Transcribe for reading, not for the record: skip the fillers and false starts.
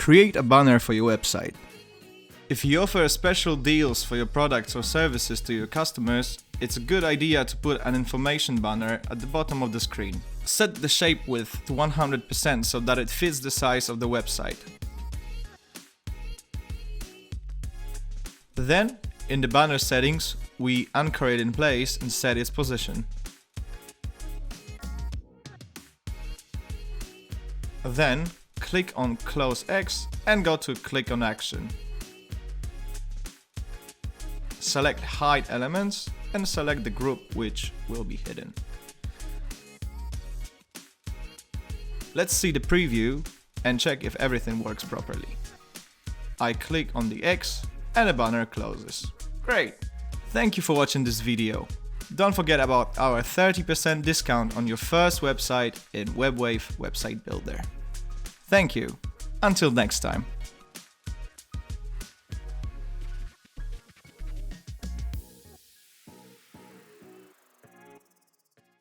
Create a banner for your website. If you offer special deals for your products or services to your customers, it's a good idea to put an information banner at the bottom of the screen. Set the shape width to 100% so that it fits the size of the website. Then, in the banner settings, we anchor it in place and set its position. Then, click on Close X and go to Click on Action. Select Hide Elements and select the group which will be hidden. Let's see the preview and check if everything works properly. I click on the X and the banner closes. Great! Thank you for watching this video. Don't forget about our 30% discount on your first website in WebWave Website Builder. Thank you. Until next time.